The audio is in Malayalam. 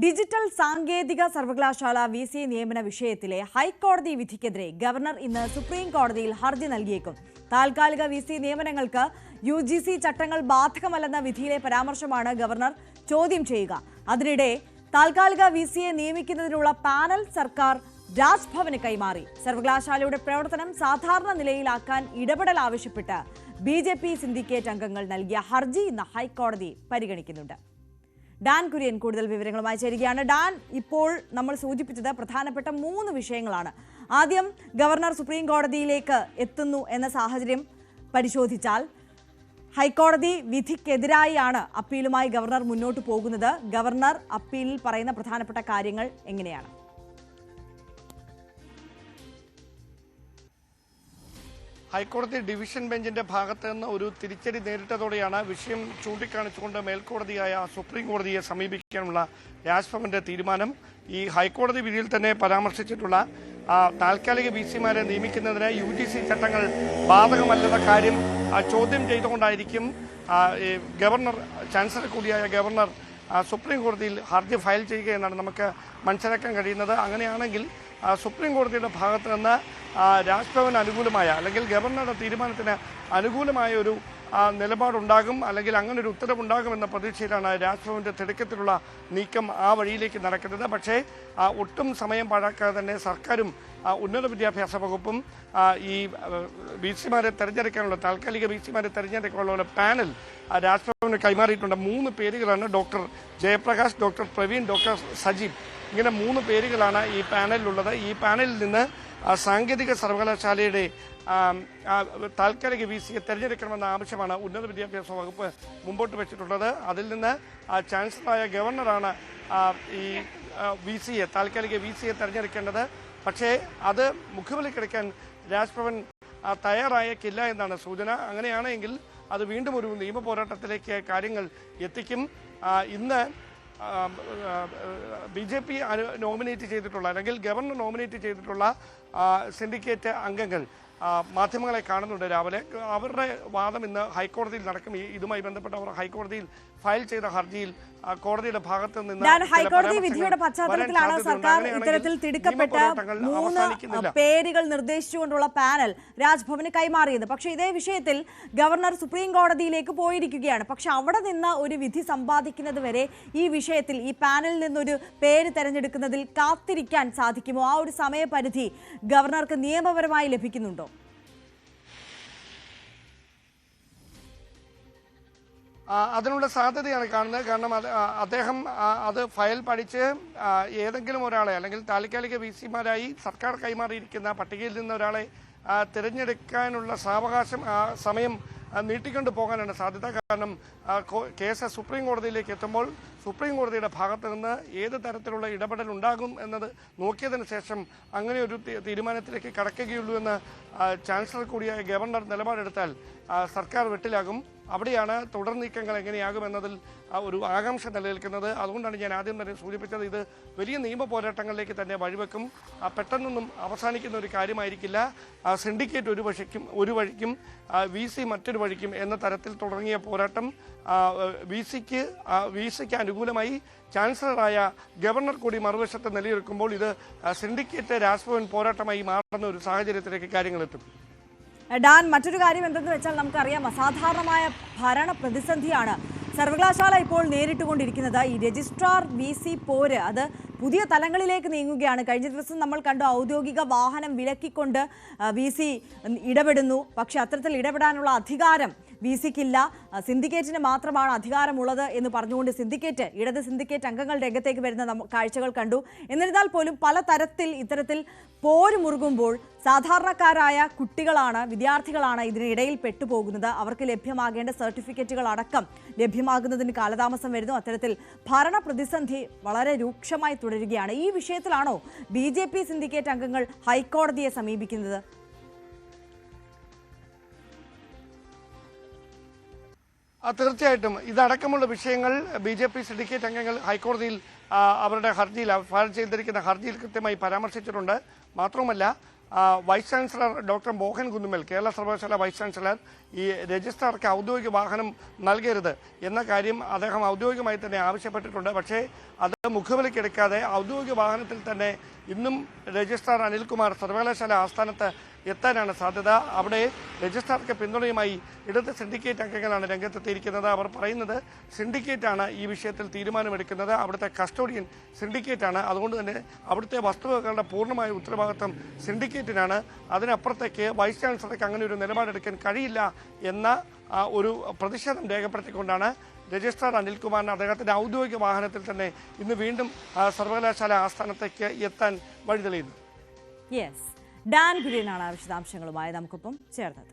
ഡിജിറ്റൽ സാങ്കേതിക സർവകലാശാല VC നിയമന വിഷയത്തിലെ ഹൈക്കോടതി വിധിക്കെതിരെ ഗവർണർ ഇന്ന് സുപ്രീം കോടതിയിൽ ഹർജി നൽകിയേക്കും. താൽക്കാലിക VC നിയമനങ്ങൾക്ക് UGC ചട്ടങ്ങൾ ബാധകമല്ലെന്ന വിധിയിലെ പരാമർശമാണ് ഗവർണർ ചോദ്യം ചെയ്യുക. അതിനിടെ താൽക്കാലിക VCയെ നിയമിക്കുന്നതിനുള്ള പാനൽ സർക്കാർ രാജ്ഭവന് കൈമാറി. സർവകലാശാലയുടെ പ്രവർത്തനം സാധാരണ നിലയിലാക്കാൻ ഇടപെടൽ ആവശ്യപ്പെട്ട് BJP സിൻഡിക്കേറ്റ് അംഗങ്ങൾ നൽകിയ ഹർജി ഇന്ന് ഹൈക്കോടതി പരിഗണിക്കുന്നുണ്ട്. ഡാൻ കുര്യൻ കൂടുതൽ വിവരങ്ങളുമായി ചേരുകയാണ്. ഡാൻ, ഇപ്പോൾ നമ്മൾ സൂചിപ്പിച്ചത് പ്രധാനപ്പെട്ട 3 വിഷയങ്ങളാണ്. ആദ്യം ഗവർണർ സുപ്രീം കോടതിയിലേക്ക് എത്തുന്നു എന്ന സാഹചര്യം പരിശോധിച്ചാൽ ഹൈക്കോടതി വിധിക്കെതിരായാണ് അപ്പീലുമായി ഗവർണർ മുന്നോട്ട് പോകുന്നത്. ഗവർണർ അപ്പീലിൽ പറയുന്ന പ്രധാനപ്പെട്ട കാര്യങ്ങൾ എങ്ങനെയാണ്? ഹൈക്കോടതി ഡിവിഷൻ ബെഞ്ചിന്റെ ഭാഗത്ത് നിന്ന് ഒരു തിരിച്ചടി നേരിട്ടതോടെയാണ് വിഷയം ചൂണ്ടിക്കാണിച്ചുകൊണ്ട് മേൽക്കോടതിയായ സുപ്രീം കോടതിയെ സമീപിക്കാനുള്ള രാജ്ഭവന്റെ തീരുമാനം. ഈ ഹൈക്കോടതി വിധിയിൽ തന്നെ പരാമർശിച്ചിട്ടുള്ള താൽക്കാലിക VCമാരെ നിയമിക്കുന്നതിന് UGC ചട്ടങ്ങൾ ബാധകമല്ലെന്ന കാര്യം ചോദ്യം ചെയ്തുകൊണ്ടായിരിക്കും ഗവർണർ, ചാൻസലർ കൂടിയായ ഗവർണർ സുപ്രീം കോടതിയിൽ ഹർജി ഫയൽ ചെയ്യുക എന്നാണ് നമുക്ക് മനസ്സിലാക്കാൻ കഴിയുന്നത്. അങ്ങനെയാണെങ്കിൽ സുപ്രീം കോടതിയുടെ ഭാഗത്ത് നിന്ന് രാജ്ഭവന് അനുകൂലമായ അല്ലെങ്കിൽ ഗവർണറുടെ തീരുമാനത്തിന് അനുകൂലമായ ഒരു നിലപാടുണ്ടാകും, അല്ലെങ്കിൽ അങ്ങനെ ഒരു ഉത്തരവുണ്ടാകുമെന്ന പ്രതീക്ഷയിലാണ് രാജ്ഭവന്റെ തിടുക്കത്തിലുള്ള നീക്കം ആ വഴിയിലേക്ക് നടക്കുന്നത്. പക്ഷേ ഒട്ടും സമയം പാഴാക്കാതെ തന്നെ സർക്കാരും ഉന്നത വിദ്യാഭ്യാസ വകുപ്പും ഈ VCമാരെ തെരഞ്ഞെടുക്കാനുള്ള താൽക്കാലിക VCമാരെ തെരഞ്ഞെടുക്കാനുള്ള പാനൽ രാജ്ഭവന് കൈമാറിയിട്ടുണ്ട്. 3 പേരുകളാണ്: doctor Jayaprakash, doctor Praveen, doctor Sajeev. ഇങ്ങനെ 3 പേരുകളാണ് ഈ പാനലിലുള്ളത്. ഈ പാനലിൽ നിന്ന് സാങ്കേതിക സർവകലാശാലയുടെ താൽക്കാലിക VCയെ തെരഞ്ഞെടുക്കണമെന്ന ആവശ്യമാണ് ഉന്നത വിദ്യാഭ്യാസ വകുപ്പ് മുമ്പോട്ട് വെച്ചിട്ടുള്ളത്. അതിൽ നിന്ന് ചാൻസലറായ ഗവർണറാണ് ഈ VCയെ, താൽക്കാലിക VCയെ തെരഞ്ഞെടുക്കേണ്ടത്. പക്ഷേ അത് മുഖവിലക്കെടുക്കാൻ രാജ്ഭവൻ തയ്യാറായേക്കില്ല എന്നാണ് സൂചന. അങ്ങനെയാണെങ്കിൽ അത് വീണ്ടും ഒരു നിയമ പോരാട്ടത്തിലേക്ക് കാര്യങ്ങൾ എത്തിക്കും. ഇന്ന് BJP നോമിനേറ്റ് ചെയ്തിട്ടുള്ള അല്ലെങ്കിൽ ഗവർണർ നോമിനേറ്റ് ചെയ്തിട്ടുള്ള സിൻഡിക്കേറ്റ് അംഗങ്ങൾ മാധ്യമങ്ങളെ കാണുന്നുണ്ട് രാവിലെ. അവരുടെ വാദം ഇന്ന് ഹൈക്കോടതിയിൽ നടക്കും. ഇതുമായി ബന്ധപ്പെട്ട് അവർ ഹൈക്കോടതിയിൽ ഫയൽ ചെയ്ത ഹർജിയിൽ കോടതിയുടെ ഭാഗത്ത് നിന്ന് ഹൈക്കോടതി വിധിയുടെ പശ്ചാത്തലത്തിലാണ് സർക്കാർ ഇത്തരത്തിൽ തിടുക്കപ്പെട്ട 3 പേരുകൾ നിർദ്ദേശിച്ചുകൊണ്ടുള്ള പാനൽ രാജ്ഭവന് കൈമാറിയത്. പക്ഷേ ഇതേ വിഷയത്തിൽ ഗവർണർ സുപ്രീം കോടതിയിലേക്ക് പോയിരിക്കുകയാണ്. പക്ഷെ അവിടെ നിന്ന് ഒരു വിധി സമ്പാദിക്കുന്നത് വരെ ഈ വിഷയത്തിൽ ഈ പാനലിൽ നിന്നൊരു പേര് തെരഞ്ഞെടുക്കുന്നതിൽ കാത്തിരിക്കാൻ സാധിക്കുമോ? ആ ഒരു സമയപരിധി ഗവർണർക്ക് നിയമപരമായി ലഭിക്കുന്നുണ്ടോ? അതിനുള്ള സാധ്യതയാണ് കാണുന്നത്. കാരണം അദ്ദേഹം അത് ഫയൽ പഠിച്ച് ഏതെങ്കിലും ഒരാളെ അല്ലെങ്കിൽ താൽക്കാലിക VCമാരായി സർക്കാർ കൈമാറിയിരിക്കുന്ന പട്ടികയിൽ നിന്ന് ഒരാളെ തിരഞ്ഞെടുക്കാനുള്ള സമയം നീട്ടിക്കൊണ്ടു പോകാനാണ് സാധ്യത. കാരണം കേസ് സുപ്രീം കോടതിയിലേക്ക് എത്തുമ്പോൾ സുപ്രീം കോടതിയുടെ ഭാഗത്ത് നിന്ന് ഏത് തരത്തിലുള്ള ഇടപെടൽ ഉണ്ടാകും എന്നത് നോക്കിയതിന് ശേഷം അങ്ങനെ ഒരു തീരുമാനത്തിലേക്ക് കടക്കുകയുള്ളൂ എന്ന് ചാൻസലർ കൂടിയായ ഗവർണർ നിലപാടെടുത്താൽ സർക്കാർ വെട്ടിലാകും. അവിടെയാണ് തുടർ നീക്കങ്ങൾ എങ്ങനെയാകുമെന്നതിൽ ഒരു ആകാംക്ഷ നിലനിൽക്കുന്നത്. അതുകൊണ്ടാണ് ഞാൻ ആദ്യം തന്നെ സൂചിപ്പിച്ചത്, ഇത് വലിയ നിയമ പോരാട്ടങ്ങളിലേക്ക് തന്നെ വഴിവെക്കും. പെട്ടെന്നൊന്നും അവസാനിക്കുന്ന ഒരു കാര്യമായിരിക്കില്ല. സിൻഡിക്കേറ്റ് ഒരു വഴിക്കും VC മറ്റൊരു വഴിക്കും എന്ന തരത്തിൽ തുടങ്ങിയ പോരാട്ടം VCക്ക് അനുകൂലമായി ചാൻസലറായ ഗവർണർ കൂടി മറുവശത്ത് നിലനിൽക്കുമ്പോൾ ഇത് സിൻഡിക്കേറ്റ് രാജ്ഭവൻ പോരാട്ടമായി മാറുന്ന ഒരു സാഹചര്യത്തിലേക്ക് കാര്യങ്ങളെത്തും. ഡാൻ, മറ്റൊരു കാര്യം എന്തെന്ന് വെച്ചാൽ നമുക്കറിയാം, അസാധാരണമായ ഭരണ പ്രതിസന്ധിയാണ് സർവകലാശാല ഇപ്പോൾ നേരിട്ടുകൊണ്ടിരിക്കുന്നത്. ഈ രജിസ്ട്രാർ VC പോര് അത് പുതിയ തലങ്ങളിലേക്ക് നീങ്ങുകയാണ്. കഴിഞ്ഞ ദിവസം നമ്മൾ കണ്ടു, ഔദ്യോഗിക വാഹനം വിലക്കിക്കൊണ്ട് VC ഇടപെടുന്നു. പക്ഷെ അത്തരത്തിൽ ഇടപെടാനുള്ള അധികാരം VCക്കില്ല, സിൻഡിക്കേറ്റിന് മാത്രമാണ് അധികാരമുള്ളത് എന്ന് പറഞ്ഞുകൊണ്ട് ഇടത് സിൻഡിക്കേറ്റ് അംഗങ്ങൾ രംഗത്തേക്ക് വരുന്ന കാഴ്ചകൾ കണ്ടു. എന്നിരുന്നാൽ പോലും പലതരത്തിൽ ഇത്തരത്തിൽ പോര് മുറുകുമ്പോൾ സാധാരണക്കാരായ കുട്ടികളാണ്, വിദ്യാർത്ഥികളാണ് ഇതിനിടയിൽ പെട്ടുപോകുന്നത്. അവർക്ക് ലഭ്യമാകേണ്ട സർട്ടിഫിക്കറ്റുകൾ അടക്കം ലഭ്യമാകുന്നതിന് കാലതാമസം വരുന്നു. അത്തരത്തിൽ ഭരണ പ്രതിസന്ധി വളരെ രൂക്ഷമായി തുടരുകയാണ്. ഈ വിഷയത്തിലാണോ BJP സിൻഡിക്കേറ്റ് അംഗങ്ങൾ ഹൈക്കോടതിയെ സമീപിക്കുന്നത്? തീർച്ചയായിട്ടും ഇതടക്കമുള്ള വിഷയങ്ങൾ BJP സിൻഡിക്കേറ്റ് അംഗങ്ങൾ ഹൈക്കോടതിയിൽ അവരുടെ ഹർജിയിൽ ഫയൽ ചെയ്തിരിക്കുന്ന ഹർജിയിൽ കൃത്യമായി പരാമർശിച്ചിട്ടുണ്ട്. മാത്രവുമല്ല vice chancellor doctor Mohan Kunnummal, Kerala സർവകലാശാല വൈസ് ചാൻസലർ, ഈ രജിസ്ട്രാർക്ക് ഔദ്യോഗിക വാഹനം നൽകരുത് എന്ന കാര്യം അദ്ദേഹം ഔദ്യോഗികമായി തന്നെ ആവശ്യപ്പെട്ടിട്ടുണ്ട്. പക്ഷേ അത് മുഖവിലക്കെടുക്കാതെ ഔദ്യോഗിക വാഹനത്തിൽ തന്നെ ഇന്നും രജിസ്ട്രാർ അനിൽകുമാർ സർവകലാശാല ആസ്ഥാനത്ത് എത്താനാണ് സാധ്യത. അവിടെ രജിസ്ട്രാർക്ക് പിന്തുണയുമായി ഇടത് സിൻഡിക്കേറ്റ് അംഗങ്ങളാണ് രംഗത്തെത്തിയിരിക്കുന്നത്. അവർ പറയുന്നത് സിൻഡിക്കേറ്റാണ് ഈ വിഷയത്തിൽ തീരുമാനമെടുക്കുന്നത്, അവിടുത്തെ കസ്റ്റോഡിയൻ സിൻഡിക്കേറ്റാണ്. അതുകൊണ്ട് തന്നെ അവിടുത്തെ വസ്തുവകകളുടെ പൂർണ്ണമായ ഉത്തരവാദിത്വം സിൻഡിക്കേറ്റിനാണ്. അതിനപ്പുറത്തേക്ക് വൈസ് ചാൻസലർക്ക് അങ്ങനെ ഒരു നിലപാടെടുക്കാൻ കഴിയില്ല എന്ന ഒരു പ്രതിഷേധം രേഖപ്പെടുത്തിക്കൊണ്ടാണ് രജിസ്ട്രാർ അനിൽകുമാറിന് അദ്ദേഹത്തിൻ്റെ ഔദ്യോഗിക വാഹനത്തിൽ തന്നെ ഇന്ന് വീണ്ടും സർവകലാശാല ആസ്ഥാനത്തേക്ക് എത്താൻ വഴി തെളിയുന്നത്. യെസ്, ഡാൻ കുര്യനാണ് വിശദാംശങ്ങളുമായി നമുക്കൊപ്പം ചേർന്നത്.